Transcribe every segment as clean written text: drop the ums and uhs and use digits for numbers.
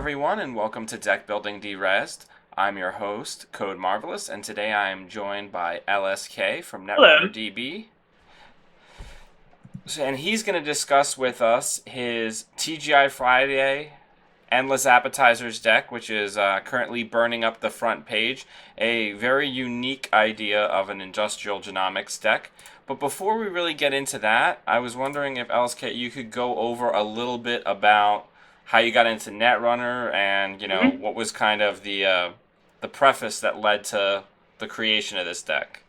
everyone, and welcome to Deckbuilding Derezzed. I'm your host, Code Marvelous, and today I am joined by LSK from Hello. Netrunner DB. And he's going to discuss with us his TGI Friday Endless Appetizers deck, which is currently burning up the front page. A very unique idea of an industrial genomics deck. But before we really get into that, I was wondering if LSK, you could go over a little bit about how you got into Netrunner and Mhm. what was kind of the preface that led to the creation of this deck.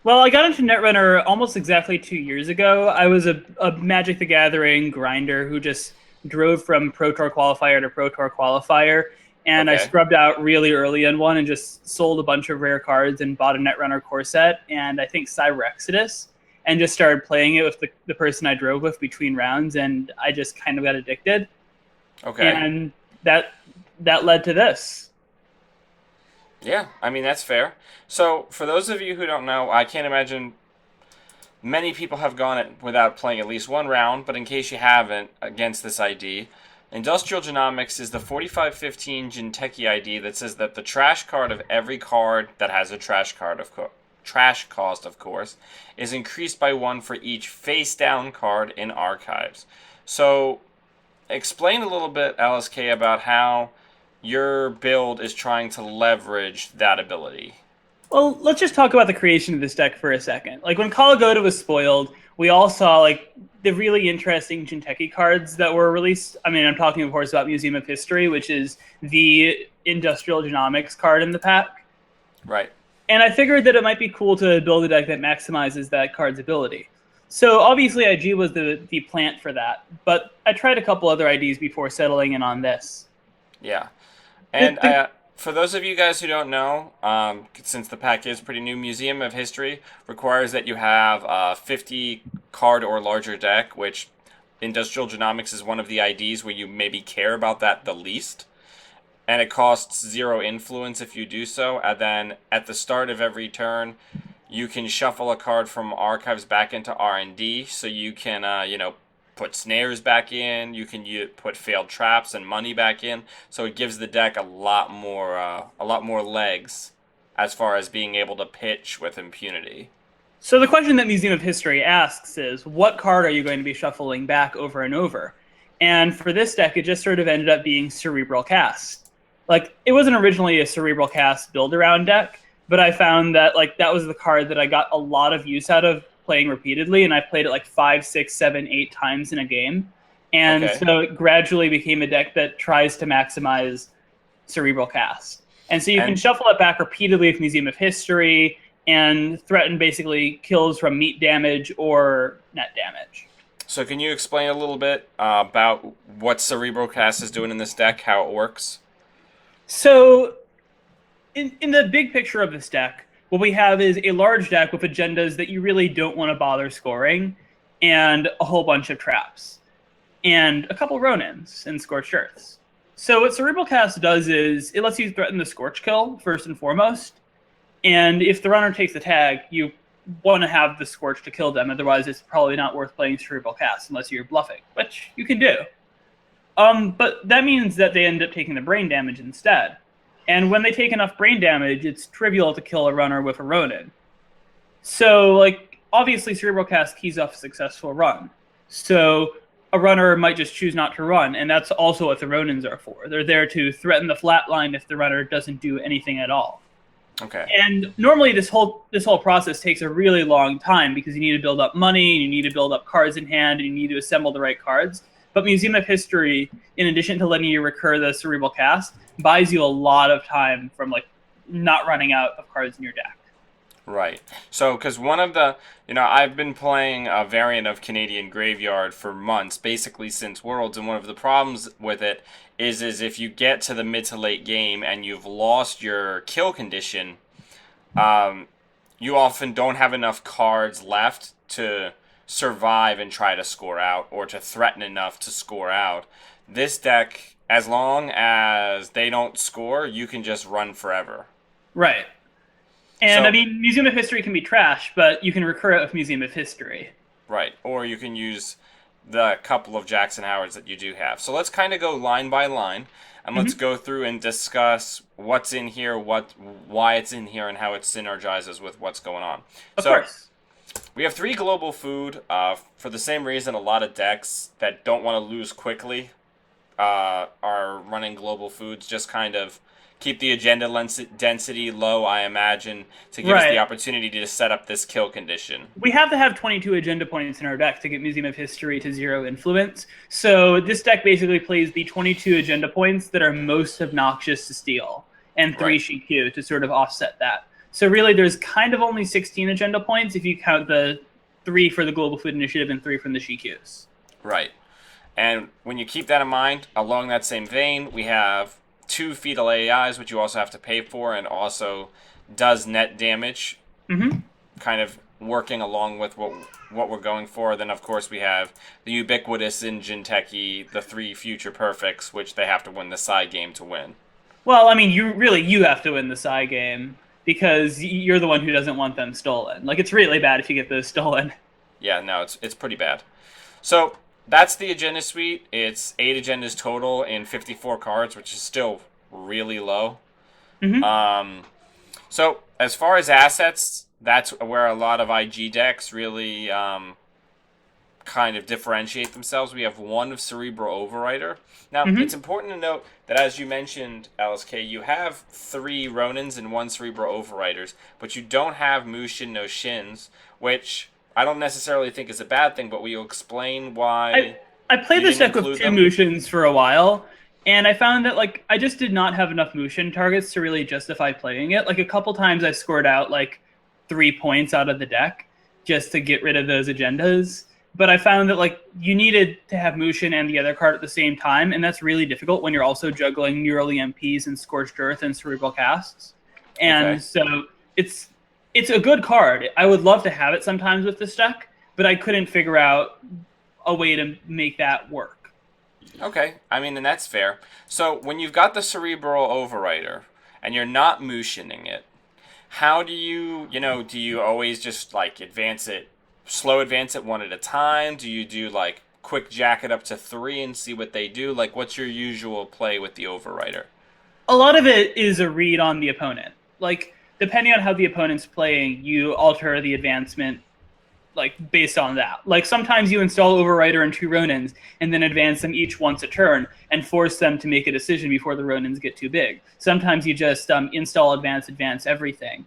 Well, I got into Netrunner almost exactly 2 years ago. I was a Magic the Gathering grinder who just drove from Pro Tour qualifier to Pro Tour qualifier, and I Okay. scrubbed out really early in one and just sold a bunch of rare cards and bought a Netrunner core set and I think Cyber Exodus, and just started playing it with the person I drove with between rounds, and I just kind of got addicted, Okay. and that that led to this. Yeah, I mean that's fair. So, for those of you who don't know, I can't imagine many people have gone it without playing at least one round, but in case you haven't, against this ID, Industrial Genomics is the 4515 Jinteki ID that says that the trash card of every card that has a trash cost, of course, is increased by one for each face down card in archives. So, explain a little bit, LSK, about how your build is trying to leverage that ability. Well, let's just talk about the creation of this deck for a second. Like when Kalagoda was spoiled, we all saw like the really interesting Jinteki cards that were released. I mean, I'm talking, of course, about Museum of History, which is the industrial genomics card in the pack. Right. And I figured that it might be cool to build a deck that maximizes that card's ability. So obviously, IG was the plant for that, but I tried a couple other IDs before settling in on this. Yeah. The, And the, for those of you guys who don't know, since the pack is pretty new, Museum of History requires that you have a 50 card or larger deck, which Industrial Genomics is one of the IDs where you maybe care about that the least. And it costs 0 influence if you do so. And then at the start of every turn, you can shuffle a card from archives back into R&D, so you can put snares back in. You can put failed traps and money back in. So it gives the deck a lot more legs as far as being able to pitch with impunity. So the question that Museum of History asks is, what card are you going to be shuffling back over and over? And for this deck, it just sort of ended up being Cerebral Cast. Like, it wasn't originally a Cerebral Cast build-around deck, but I found that like that was the card that I got a lot of use out of playing repeatedly, and I played it like 5, 6, 7, 8 times in a game. And Okay. so it gradually became a deck that tries to maximize Cerebral Cast. And so you can And shuffle it back repeatedly with Museum of History and threaten basically kills from meat damage or net damage. so can you explain a little bit about what Cerebrocast is doing in this deck, how it works? So, in the big picture of this deck, what we have is a large deck with agendas that you really don't want to bother scoring, and a whole bunch of traps, and a couple Ronins and Scorched Earths. So, what Cerebral Cast does is it lets you threaten the Scorch Kill first and foremost, and if the runner takes the tag, you want to have the Scorch to kill them. Otherwise, it's probably not worth playing Cerebral Cast unless you're bluffing, which you can do. But that means that they end up taking the brain damage instead. And when they take enough brain damage, it's trivial to kill a runner with a Ronin. So, like, obviously, Cerebral Cast keys off a successful run. So, a runner might just choose not to run, and that's also what the Ronins are for. They're there to threaten the flat line if the runner doesn't do anything at all. Okay. And normally, this whole process takes a really long time because you need to build up money, and you need to build up cards in hand, and you need to assemble the right cards. But Museum of History, in addition to letting you recur the Cerebral Cast, buys you a lot of time from like not running out of cards in your deck. Right. So, because one of I've been playing a variant of Canadian Graveyard for months, basically since Worlds, and one of the problems with it is if you get to the mid to late game and you've lost your kill condition, um, you often don't have enough cards left to survive and try to score out, or to threaten enough to score out. This deck, as long as they don't score, you can just run forever. Right. And I So, mean, Museum of History can be trash, but you can recur it with Museum of History. right. Or you can use the couple of Jackson Howards that you do have. So let's kind of go line by line, and let's Hmm. go through and discuss what's in here, why it's in here, and how it synergizes with what's going on. Of So course. we have 3 global food for the same reason a lot of decks that don't want to lose quickly are running global foods, just kind of keep the agenda density low, I imagine, to give us the Right. opportunity to set up this kill condition. We have to have 22 agenda points in our deck to get Museum of History to 0 influence. So this deck basically plays the 22 agenda points that are most obnoxious to steal, and 3 Right, CQ to sort of offset that. So really, there's kind of only 16 agenda points if you count the 3 for the Global Food Initiative and 3 from the CQs. right. And when you keep that in mind, along that same vein, we have 2 fetal AIs, which you also have to pay for, and also does net damage, Hmm. kind of working along with what we're going for. Then, of course, we have the ubiquitous in Jinteki, the 3 future perfects, which they have to win the side game to win. Well, I mean, you have to win the side game because you're the one who doesn't want them stolen. Like, it's really bad if you get those stolen. Yeah, no, it's pretty bad. So that's the agenda suite. It's 8 agendas total in 54 cards, which is still really low. Hmm. Um, so as far as assets, that's where a lot of IG decks really kind of differentiate themselves. We have 1 of Cerebral Overwriter. Now, Hmm. it's important to note that, as you mentioned, LSK, you have 3 Ronins and 1 Cerebral Overwriters, but you don't have Mushin no Shins, which I don't necessarily think is a bad thing, but will you explain I why I played you this didn't deck with include 2 them? Mushins for a while, and I found that like I just did not have enough Mushin targets to really justify playing it. Like a couple times I scored out like 3 points out of the deck just to get rid of those agendas. But I found that like you needed to have Mushin and the other card at the same time, and that's really difficult when you're also juggling Neural EMPs and Scorched Earth and Cerebral Casts. Okay. And so it's it's a good card. I would love to have it sometimes with this deck, but I couldn't figure out a way to make that work. Okay, I mean, and that's fair. So when you've got the Cerebral Overwriter and you're not motioning it, how do do you always just like slow advance it 1 at a time? Do you do like quick jack it up to 3 and see what they do? Like, what's your usual play with the Overwriter? A lot of it is a read on the opponent. Like depending on how the opponent's playing, you alter the advancement like based on that. Like sometimes you install Overwriter and 2 Ronins and then advance them each once a turn and force them to make a decision before the Ronins get too big. Sometimes you just install advance everything.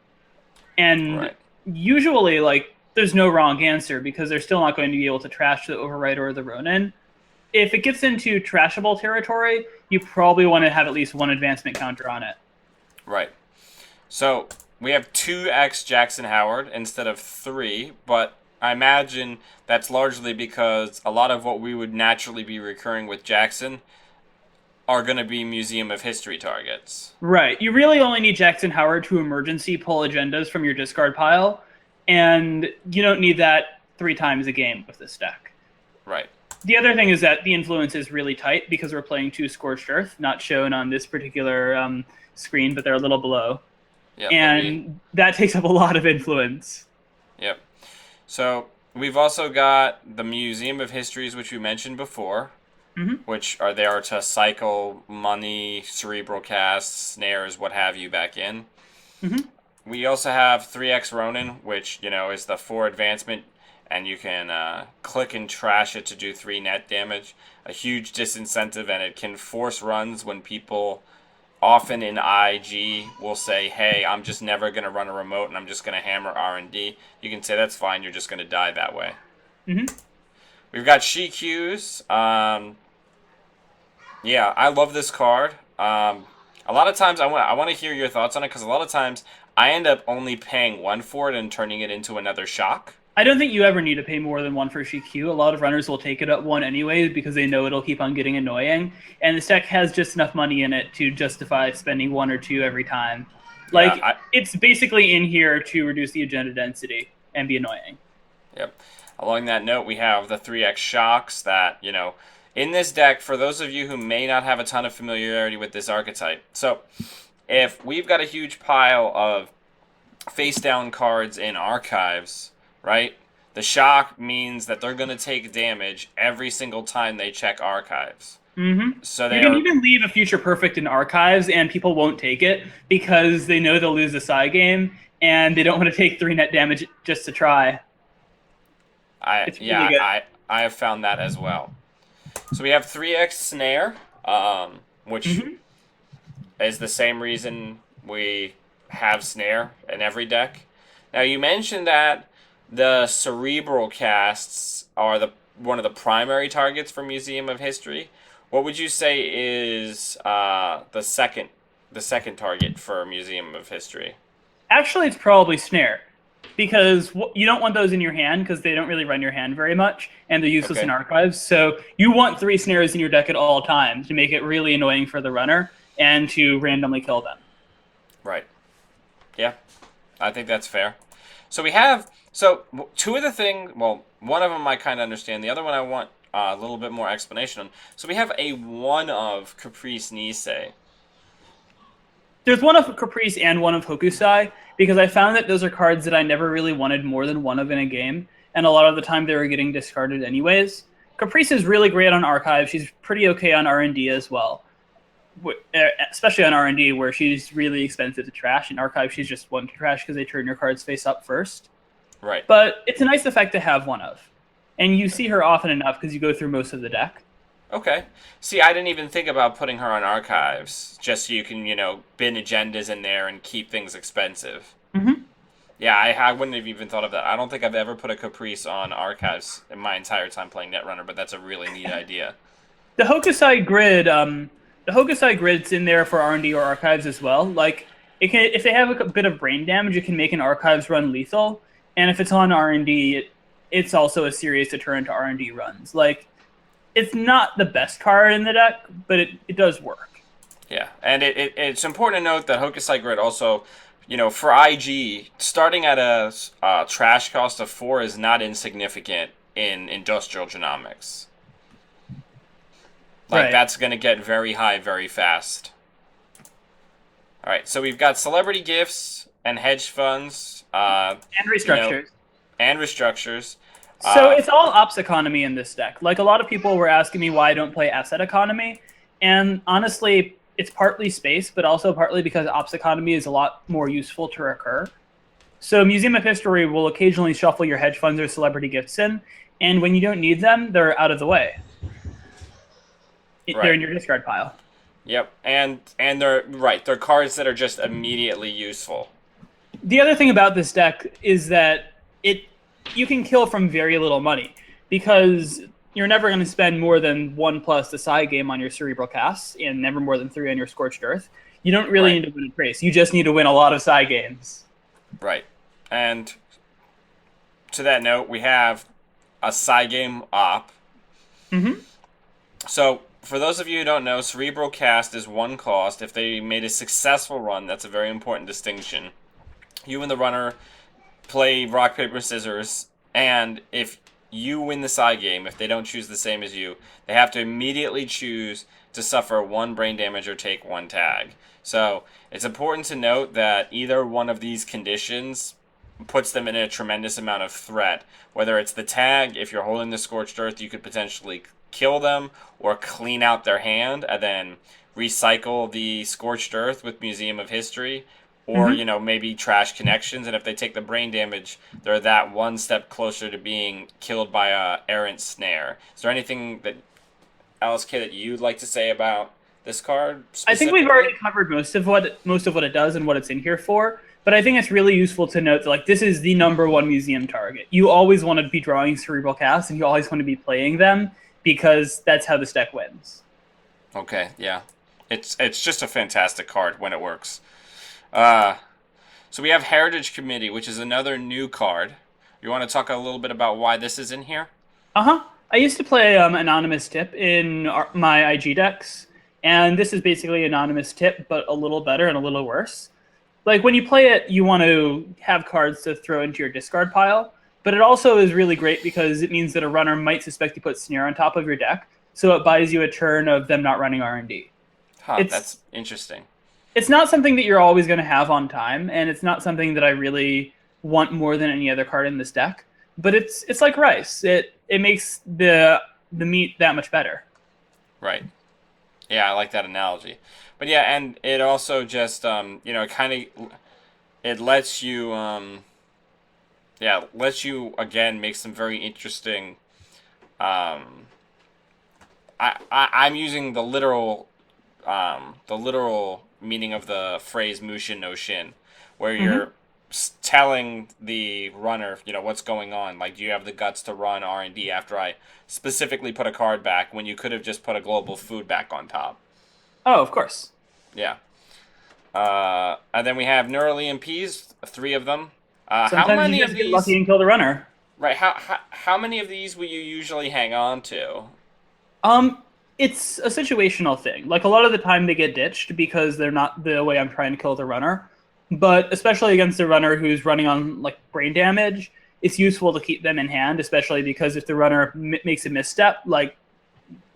And Right. usually like there's no wrong answer because they're still not going to be able to trash the Overwriter or the Ronin. If it gets into trashable territory, you probably want to have at least 1 advancement counter on it. Right. So we have 2x Jackson Howard instead of 3, but I imagine that's largely because a lot of what we would naturally be recurring with Jackson are going to be Museum of History targets. Right. You really only need Jackson Howard to emergency pull agendas from your discard pile, and you don't need that 3 times a game with this deck. Right. The other thing is that the influence is really tight because we're playing 2 Scorched Earth, not shown on this particular screen, but they're a little below. Yep. And that takes up a lot of influence. Yep. So we've also got the Museum of Histories, which we mentioned before, Hmm. which are there to cycle money, cerebral casts, snares, what have you, back in. Hmm. We also have 3x Ronin, which, is the 4 advancement, and you can click and trash it to do 3 net damage. A huge disincentive, and it can force runs when people often in IG will say, hey, I'm just never going to run a remote, and I'm just going to hammer R&D. You can say, that's fine, you're just going to die that way. Hmm. We've got Shikyu's. Yeah, I love this card. A lot of times I want to hear your thoughts on it, because a lot of times I end up only paying 1 for it and turning it into another shock. I don't think you ever need to pay more than 1 for GQ. A lot of runners will take it at 1 anyway because they know it'll keep on getting annoying. And this deck has just enough money in it to justify spending 1 or 2 every time. Like, Yeah, it's basically in here to reduce the agenda density and be annoying. Yep. Along that note, we have the 3x shocks that, in this deck, for those of you who may not have a ton of familiarity with this archetype. So, if we've got a huge pile of face down cards in archives, right? The shock means that they're going to take damage every single time they check archives. Mm-hmm. So You they can are even leave a future perfect in archives, and people won't take it because they know they'll lose the side game, and they don't want to take 3 net damage just to try. I It's really yeah, good. I have found that as well. So we have 3x snare, which Mm-hmm. is the same reason we have snare in every deck. Now you mentioned that the cerebral casts are the one of the primary targets for Museum of History. What would you say is the second target for Museum of History? Actually, it's probably snare because you don't want those in your hand because they don't really run your hand very much and they're useless in Okay, archives. So you want 3 snares in your deck at all times to make it really annoying for the runner and to randomly kill them. right. Yeah, I think that's fair. So we have two of the thing. Well, one of them I kind of understand. The other one I want a little bit more explanation on. So we have a one of Caprice Nisei. There's one of Caprice and one of Hokusai because I found that those are cards that I never really wanted more than one of in a game, and a lot of the time they were getting discarded anyways. Caprice is really great on archive. She's pretty okay on R&D as well, especially on R&D where she's really expensive to trash. In archive, she's just one to trash because they turn your cards face up first. Right. But it's a nice effect to have one of, and you see her often enough because you go through most of the deck. Okay. See, I didn't even think about putting her on archives, just so you can, bin agendas in there and keep things expensive. Mm-hmm. Yeah, I wouldn't have even thought of that. I don't think I've ever put a Caprice on archives in my entire time playing Netrunner, but that's a really neat idea. The Hokusai grid's in there for R&D or archives as well. Like it can, if they have a bit of brain damage, it can make an archives run lethal, and if it's on R&D, it's also a serious deterrent to R&D runs. Like it's not the best card in the deck, but it does work. Yeah, and it's important to note that Hokusai Grid also, for IG, starting at a trash cost of 4 is not insignificant in Industrial Genomics. Like, Right. that's going to get very high very fast. Alright, so we've got celebrity gifts and hedge funds, And restructures. and restructures. So it's all ops economy in this deck. Like a lot of people were asking me why I don't play asset economy, and honestly, it's partly space, but also partly because ops economy is a lot more useful to recur. So Museum of History will occasionally shuffle your hedge funds or celebrity gifts in, and when you don't need them, they're out of the way. They're in your discard pile. Yep, and they're right. They're cards that are just immediately useful. The other thing about this deck is that you can kill from very little money because you're never going to spend more than 1+ the side game on your cerebral casts and never more than 3 on your scorched earth. You don't really need to win a race. You just need to win a lot of side games. Right, and to that note, we have a side game op. Mm-hmm. So for those of you who don't know, cerebral cast is 1 cost. If they made a successful run, that's a very important distinction. You and the runner play rock, paper, scissors, and if you win the side game, if they don't choose the same as you, they have to immediately choose to suffer 1 brain damage or take 1 tag. So it's important to note that either one of these conditions puts them in a tremendous amount of threat. Whether it's the tag, if you're holding the Scorched Earth, you could potentially kill them or clean out their hand and then recycle the Scorched Earth with Museum of History. Or, maybe trash connections, and if they take the brain damage, they're that 1 step closer to being killed by a errant snare. Is there anything that, LSK, that you'd like to say about this card I think we've already covered most of what it does and what it's in here for, but I think it's really useful to note that like this is the #1 museum target. You always want to be drawing cerebral casts, and you always want to be playing them because that's how this deck wins. Okay, yeah. It's just a fantastic card when it works. So we have Heritage Committee, which is another new card. You want to talk a little bit about why this is in here? Uh-huh. I used to play Anonymous Tip in my IG decks, and this is basically Anonymous Tip, but a little better and a little worse. Like, when you play it, you want to have cards to throw into your discard pile, but it also is really great because it means that a runner might suspect you put Snare on top of your deck, so it buys you a turn of them not running R&D. That's interesting. It's not something that you're always going to have on time, and it's not something that I really want more than any other card in this deck. but it's like rice. It makes the meat that much better. Right. Yeah, I like that analogy. But yeah, and it also just kind of it lets you lets you again make some very interesting um I'm using the literal meaning of the phrase mushin no shin, where Hmm. you're telling the runner, what's going on. Like, do you have the guts to run R&D after I specifically put a card back when you could have just put a global food back on top? Oh, of course. Yeah. And then we have neural EMPs, three of them. How Sometimes you many of just get lucky these? and kill the runner. Right. How many of these will you usually hang on to? Um, it's a situational thing. Like a lot of the time they get ditched because they're not the way I'm trying to kill the runner. But especially against a runner who's running on like brain damage, it's useful to keep them in hand, especially because if the runner makes a misstep, like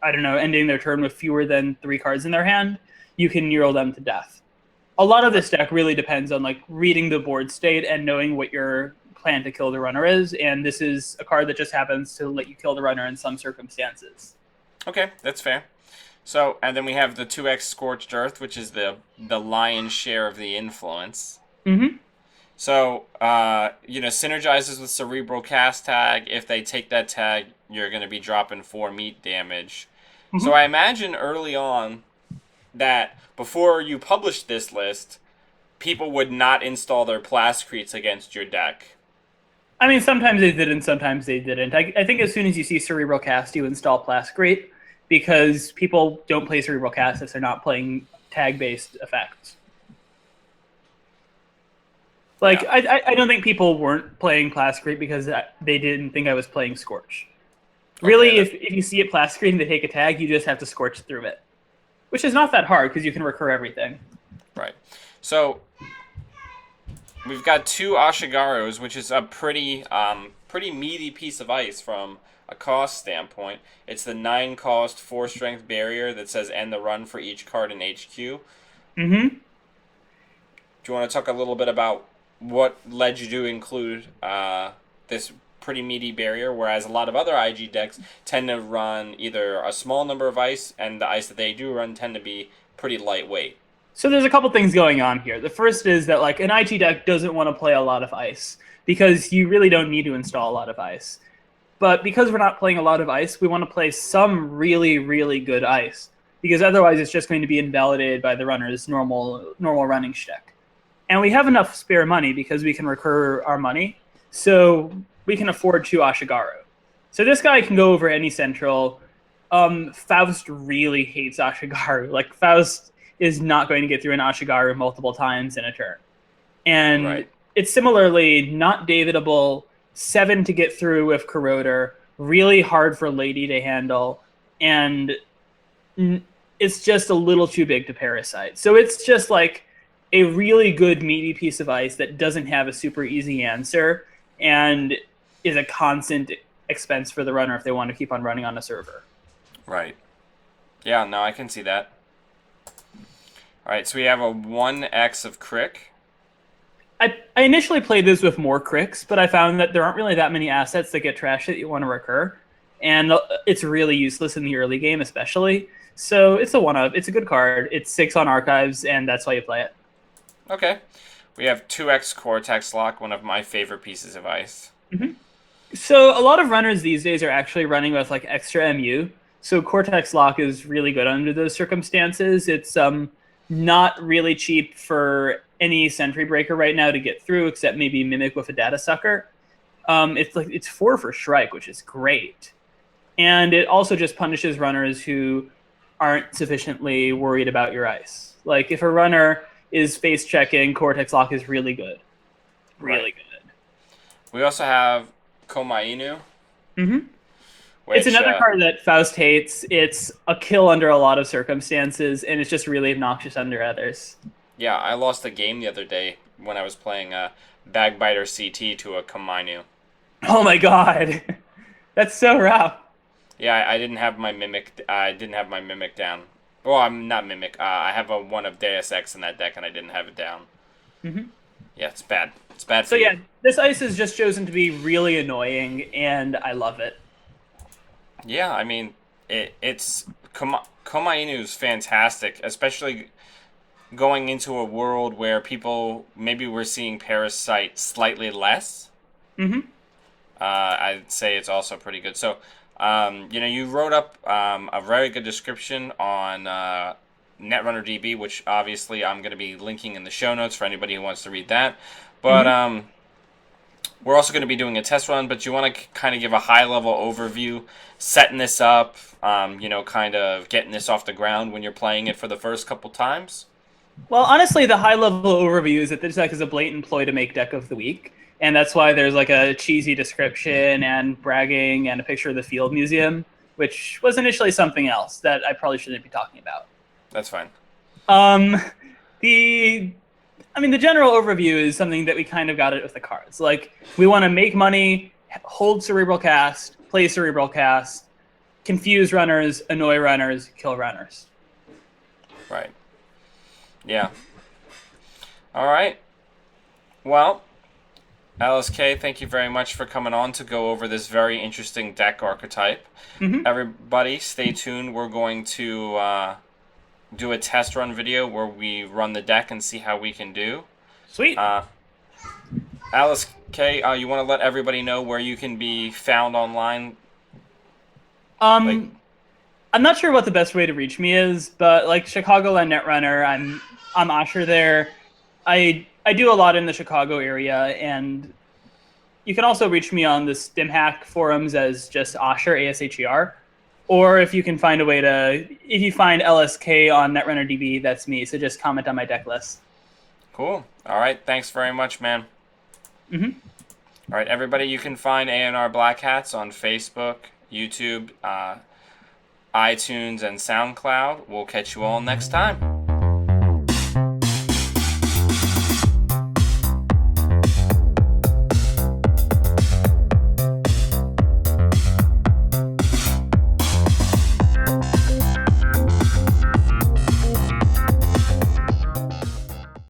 I don't know, ending their turn with fewer than 3 cards in their hand, you can neural them to death. A lot of Right. this deck really depends on like reading the board state and knowing what your plan to kill the runner is, and this is a card that just happens to let you kill the runner in some circumstances. Okay, that's fair. So, and then we have the 2x Scorched Earth, which is the lion's share of the influence. Mm-hmm. So, synergizes with Cerebral Cast tag. If they take that tag, you're going to be dropping 4 meat damage. So Mm-hmm. I imagine early on that before you published this list, people would not install their Plascretes against your deck. I mean, sometimes they did and sometimes they didn't. I think as soon as you see Cerebral Cast, you install Plascrete because people don't play Cerebral Cast if they're not playing tag-based effects. Like, Yeah. I don't think people weren't playing Plascrete because they didn't think I was playing Scorch. Okay. Really, if you see it Plascrete and they take a tag, you just have to Scorch through it, which is not that hard because you can recur everything. Right. So we've got 2 Ashigaros, which is a pretty meaty piece of ice from a cost standpoint. It's the 9 cost 4 strength barrier that says end the run for each card in HQ. Mm-hmm. Do you want to talk a little bit about what led you to include this pretty meaty barrier, whereas a lot of other IG decks tend to run either a small number of ice, and the ice that they do run tend to be pretty lightweight. So there's a couple things going on here. The first is that like an IG deck doesn't want to play a lot of ice because you really don't need to install a lot of ice. But because we're not playing a lot of ice, we want to play some really, really good ice because otherwise it's just going to be invalidated by the runner's normal running shtick. And we have enough spare money because we can recur our money, so we can afford 2 Ashigaru. So this guy can go over any central. Faust really hates Ashigaru. Like Faust is not going to get through an Ashigaru multiple times in a turn. And Right. it's similarly not Davidable, 7 to get through with Corroder, really hard for Lady to handle, and it's just a little too big to Parasite. So it's just like a really good meaty piece of ice that doesn't have a super easy answer and is a constant expense for the runner if they want to keep on running on a server. Right. Yeah, no, I can see that. Alright, so we have a 1x of Crick. I initially played this with more cricks, but I found that there aren't really that many assets that get trashed that you want to recur, and it's really useless in the early game, especially. So it's a one of. It's a good card. It's 6 on archives, and that's why you play it. Okay. We have 2x Cortex Lock, one of my favorite pieces of ice. Mm-hmm. So a lot of runners these days are actually running with like extra MU. So Cortex Lock is really good under those circumstances. It's not really cheap for any Sentry Breaker right now to get through, except maybe Mimic with a Data Sucker. It's 4 for Shrike, which is great, and it also just punishes runners who aren't sufficiently worried about your ice. Like if a runner is face checking, Cortex Lock is really good, Right. really good. We also have Komainu, Mm-hmm. It's which another card that Faust hates. It's a kill under a lot of circumstances, and it's just really obnoxious under others. yeah, I lost a game the other day when I was playing Bagbiter CT to a Komainu. Oh my god, that's so rough. Yeah, I didn't have my mimic. I didn't have my mimic down. Well, I'm not mimic. I have a 1 of Deus Ex in that deck, and I didn't have it down. Mm-hmm. Yeah, it's bad. It's bad So for you. yeah, this ice has just chosen to be really annoying, and I love it. Yeah, I mean, it's Komainu's fantastic, especially going into a world where people maybe we're seeing Parasite slightly less. Hmm. I'd say it's also pretty good. So, you wrote up a very good description on Netrunner DB, which obviously I'm going to be linking in the show notes for anybody who wants to read that. But Hmm. we're also going to be doing a test run, but you want to kind of give a high level overview, setting this up, kind of getting this off the ground when you're playing it for the first couple times. Well, honestly, the high level overview is that this deck is a blatant ploy to make deck of the week, and that's why there's like a cheesy description and bragging and a picture of the field museum, which was initially something else that I probably shouldn't be talking about. That's fine. Um, the the general overview is something that we kind of got it with the cards. Like, we want to make money, hold Cerebral Cast, play Cerebral Cast, confuse runners, annoy runners, kill runners. Right. Yeah. All right. Well, LSK, thank you very much for coming on to go over this very interesting deck archetype. Mm-hmm. Everybody, stay tuned. We're going to do a test run video where we run the deck and see how we can do. Sweet. LSK, you want to let everybody know where you can be found online? Like, Um, I'm not sure what the best way to reach me is, but like Chicagoland Netrunner, I'm Asher there. I do a lot in the Chicago area, and you can also reach me on the StimHack forums as just Asher, ASHER. Or if you can find a way to, if you find LSK on Netrunner DB, that's me. So just comment on my deck list. cool. All right. Thanks very much, man. Mm-hmm. All right, everybody, you can find A&R Black Hats on Facebook, YouTube, iTunes, and SoundCloud. We'll catch you all next time.